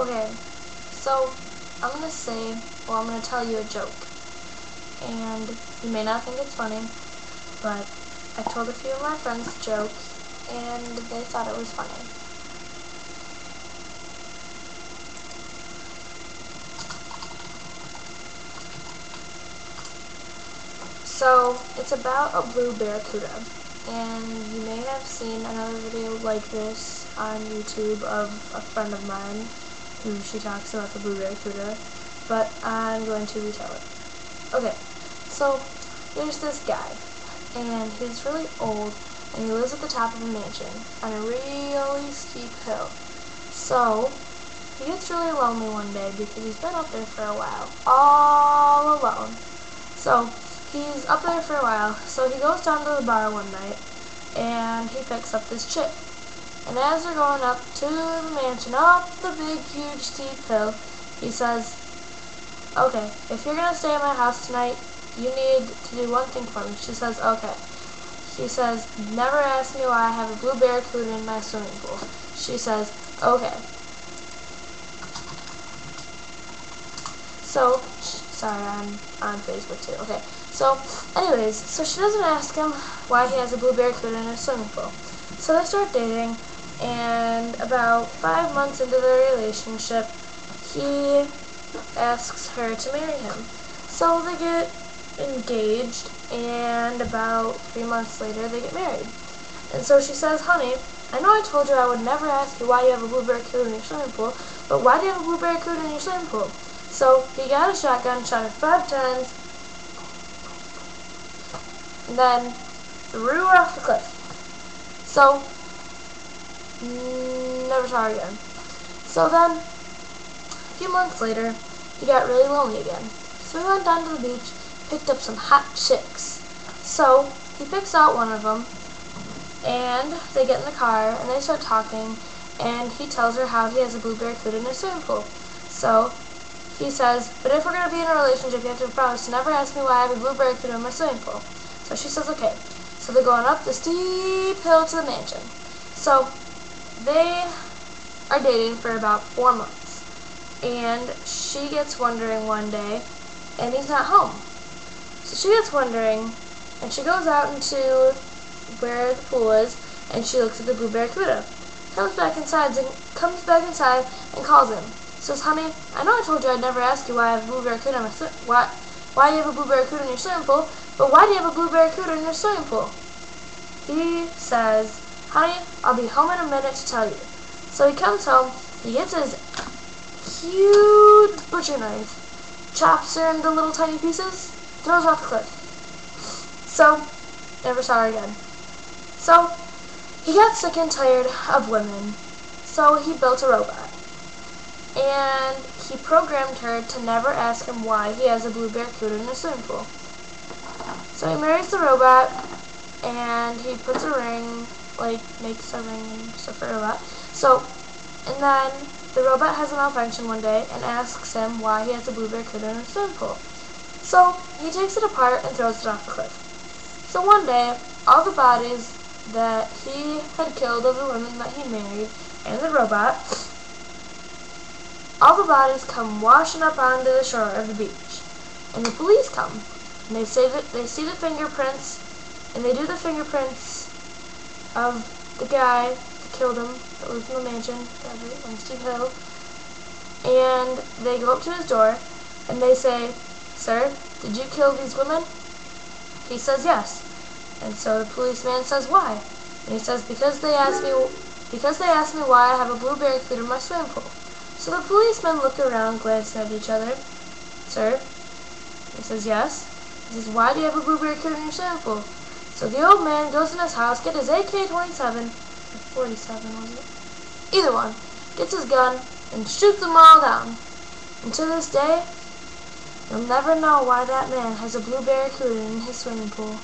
Okay, so I'm gonna tell you a joke. And you may not think it's funny, but I told a few of my friends the joke, and they thought it was funny. So, it's about a blue barracuda, and you may have seen another video like this on YouTube of a friend of mine who she talks about the blue barracuda, but I'm going to retell it. Okay, so there's this guy, and he's really old, and he lives at the top of a mansion on a really steep hill. So, he gets really lonely one day because he's been up there for a while, all alone. So, he's up there for a while, so he goes down to the bar one night, and he picks up this chick. And as they're going up to the mansion, up the big, huge, steep hill, he says, "Okay, if you're gonna stay at my house tonight, you need to do one thing for me." She says, "Okay." He says, "Never ask me why I have a blue barracuda in my swimming pool." She says, "Okay." So, sorry, I'm on Facebook too. Okay, so, anyways, so she doesn't ask him why he has a blue barracuda in his swimming pool. So they start dating, and about 5 months into their relationship, he asks her to marry him. So they get engaged, and about 3 months later, they get married. And so she says, "Honey, I know I told you I would never ask you why you have a blue barracuda in your swimming pool, but why do you have a blue barracuda in your swimming pool?" So he got a shotgun, shot it 5 times, and then threw her off the cliff. So, never saw her again. So then, a few months later, he got really lonely again. So he went down to the beach, picked up some hot chicks. So he picks out one of them, and they get in the car, and they start talking, and he tells her how he has a blue barracuda in his swimming pool. So he says, "But if we're going to be in a relationship, you have to promise to never ask me why I have a blue barracuda in my swimming pool." So she says, "Okay." So they're going up the steep hill to the mansion. So they are dating for about 4 months. And she gets wondering one day, and he's not home. So she gets wondering, and she goes out into where the pool is, and she looks at the blue barracuda. Comes back inside and calls him. Says, "Honey, I know I told you I'd never ask you why I have a blue barracuda in my why you have a blue barracuda in your swimming pool, but why do you have a blue barracuda in your swimming pool?" He says, "Honey, I'll be home in a minute to tell you." So he comes home, he gets his huge butcher knife, chops her into little tiny pieces, throws her off the cliff. So, never saw her again. So, he got sick and tired of women, so he built a robot. And he programmed her to never ask him why he has a blue barracuda in his swimming pool. So he marries the robot, and he puts a ring, makes a ring and stuff for the robot. So, and then the robot has a malfunction one day and asks him why he has a blue barracuda in his swimming pool. So he takes it apart and throws it off the cliff. So one day, all the bodies that he had killed of the women that he married and the robot, all the bodies come washing up onto the shore of the beach. And the police come. And they see the fingerprints, and they do the fingerprints of the guy that killed him, that lives in the mansion, on Steep Hill. And they go up to his door, and they say, "Sir, did you kill these women?" He says, "Yes." And so the policeman says, "Why?" And he says, because they asked me why I have a blue barracuda in my swimming pool." So the policemen look around, glancing at each other. "Sir?" He says, "Yes." He says, "Why do you have a blue barracuda in your swimming pool?" So the old man goes in his house, gets his AK-27, or 47 was it? Either one. Gets his gun, and shoots them all down. And to this day, you'll never know why that man has a blue barracuda in his swimming pool.